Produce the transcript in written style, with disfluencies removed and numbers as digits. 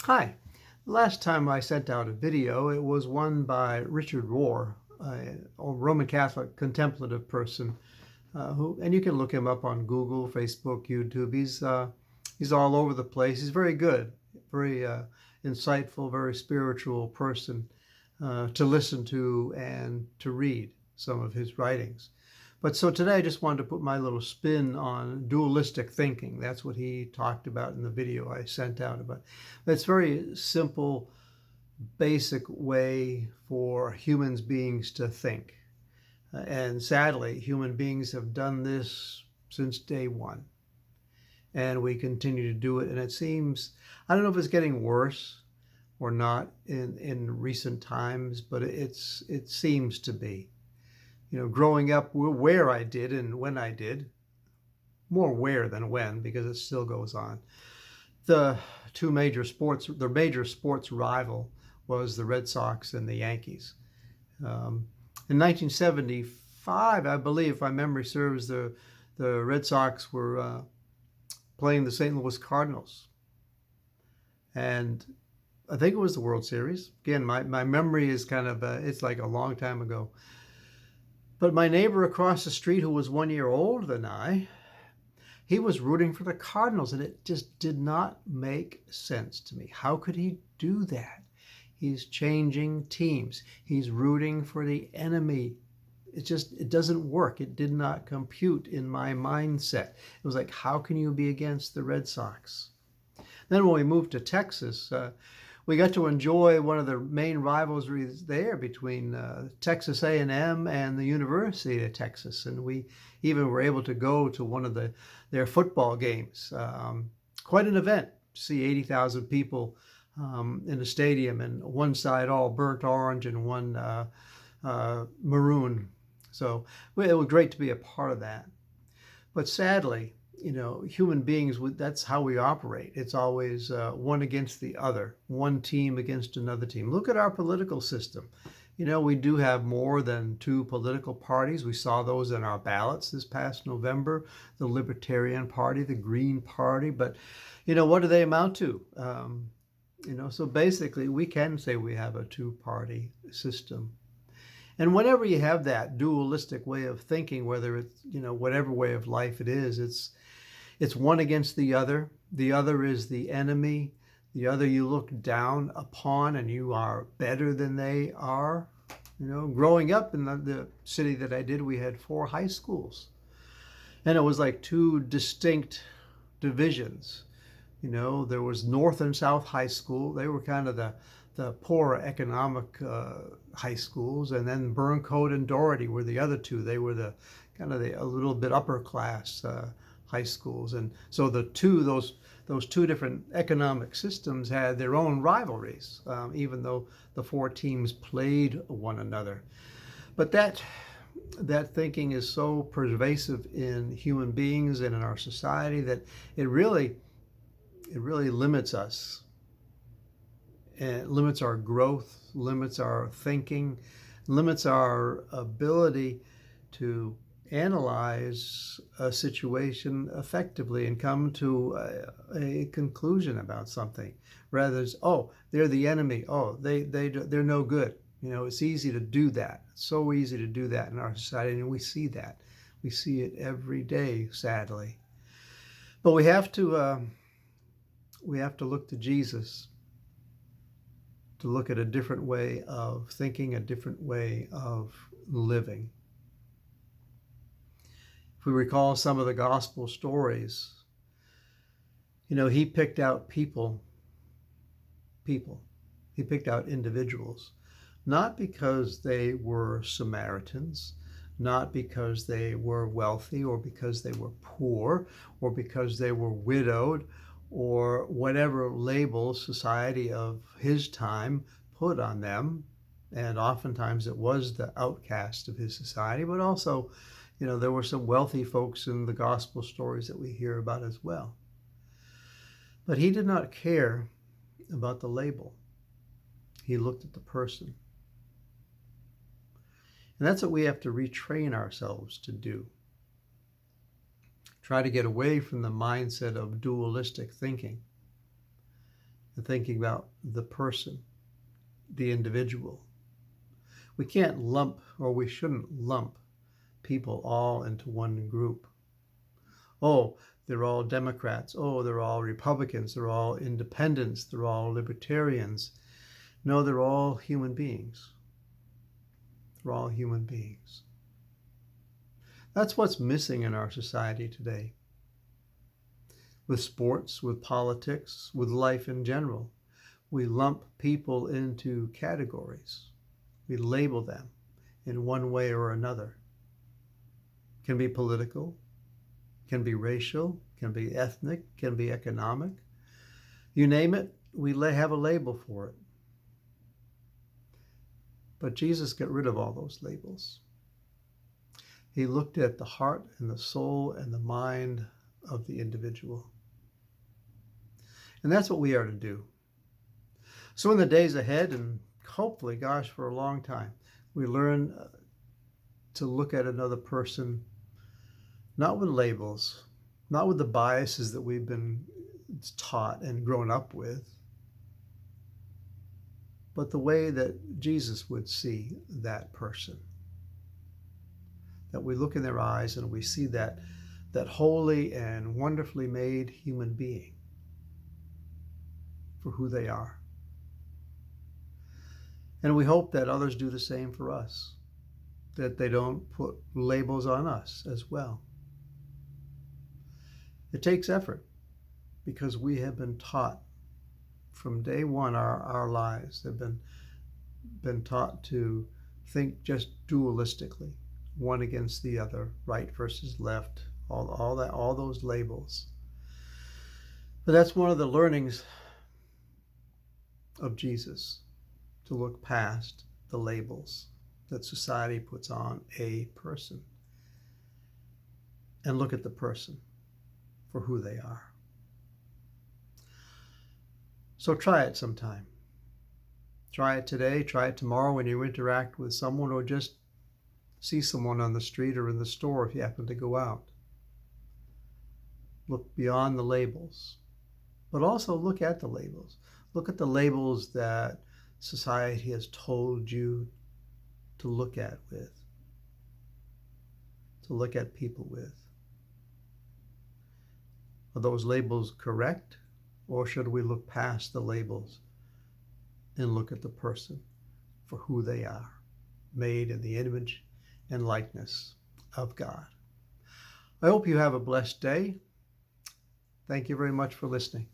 Hi. Last time I sent out a video, it was one by Richard Rohr, a Roman Catholic contemplative person and you can look him up on Google, Facebook, YouTube. He's all over the place. He's very good, very insightful, very spiritual person to listen to and to read some of his writings. But so today I just wanted to put my little spin on dualistic thinking. That's what he talked about in the video I sent out about. It's very simple, basic way for humans beings to think. And sadly, human beings have done this since day one. And we continue to do it. And it seems, I don't know if it's getting worse or not in recent times, but it seems to be. You know, growing up where I did and when I did, more where than when, because it still goes on. The their major sports rival was the Red Sox and the Yankees. In 1975, I believe, if my memory serves, the Red Sox were playing the St. Louis Cardinals. And I think it was the World Series. Again, my memory is kind of, it's like a long time ago. But my neighbor across the street, who was 1 year older than I, he was rooting for the Cardinals, and it just did not make sense to me. How could he do that? He's changing teams. He's rooting for the enemy. It doesn't work. It did not compute in my mindset. It was like, how can you be against the Red Sox? Then when we moved to Texas, we got to enjoy one of the main rivalries there between Texas A&M and the University of Texas, and we even were able to go to one of their football games. Quite an event to see 80,000 people in the stadium, and one side all burnt orange and one maroon. So it was great to be a part of that. But sadly, you know, human beings, that's how we operate. It's always one against the other, one team against another team. Look at our political system. You know, we do have more than two political parties. We saw those in our ballots this past November, the Libertarian Party, the Green Party. But, you know, what do they amount to? You know, so basically we can say we have a two-party system. And whenever you have that dualistic way of thinking, whether it's, you know, whatever way of life it is, it's one against the other. The other is the enemy. The other you look down upon and you are better than they are. You know, growing up in the city that I did, we had 4 high schools. And it was like 2 distinct divisions. You know, there was North and South High School. They were kind of the poorer economic high schools, and then Burncoat and Doherty were the other 2. They were the kind of a little bit upper class high schools, and so those 2 different economic systems had their own rivalries, even though the 4 teams played one another. But that thinking is so pervasive in human beings and in our society that it really limits us. It limits our growth, limits our thinking, limits our ability to analyze a situation effectively and come to a conclusion about something, rather than, oh, they're the enemy, oh, they're no good. You know, it's easy to do that. It's so easy to do that in our society, and we see that. We see it every day, sadly. But we have to look to Jesus, to look at a different way of thinking, a different way of living. If we recall some of the gospel stories, you know, he picked out people. He picked out individuals, not because they were Samaritans, not because they were wealthy or because they were poor or because they were widowed or whatever label society of his time put on them. And oftentimes it was the outcast of his society, but also, you know, there were some wealthy folks in the gospel stories that we hear about as well. But he did not care about the label. He looked at the person. And that's what we have to retrain ourselves to do. Try to get away from the mindset of dualistic thinking and thinking about the person, the individual. We can't lump, or we shouldn't lump, people all into one group. Oh, they're all Democrats. Oh, they're all Republicans. They're all independents. They're all libertarians. No, they're all human beings. They're all human beings. That's what's missing in our society today. With sports, with politics, with life in general, we lump people into categories. We label them in one way or another. It can be political, can be racial, can be ethnic, can be economic. You name it, we have a label for it. But Jesus got rid of all those labels. He looked at the heart and the soul and the mind of the individual. And that's what we are to do. So in the days ahead, and hopefully, gosh, for a long time, we learn to look at another person, not with labels, not with the biases that we've been taught and grown up with, but the way that Jesus would see that person. That we look in their eyes and we see that holy and wonderfully made human being for who they are. And we hope that others do the same for us, that they don't put labels on us as well. It takes effort because we have been taught from day one, our lives have been taught to think just dualistically, one against the other, right versus left, all those labels. But that's one of the learnings of Jesus, to look past the labels that society puts on a person and look at the person for who they are. So try it sometime. Try it today, try it tomorrow when you interact with someone, or just see someone on the street or in the store if you happen to go out. Look beyond the labels, but also look at the labels. Look at the labels that society has told you to look at people with. Are those labels correct, or should we look past the labels and look at the person for who they are, made in the image and likeness of God? I hope you have a blessed day. Thank you very much for listening.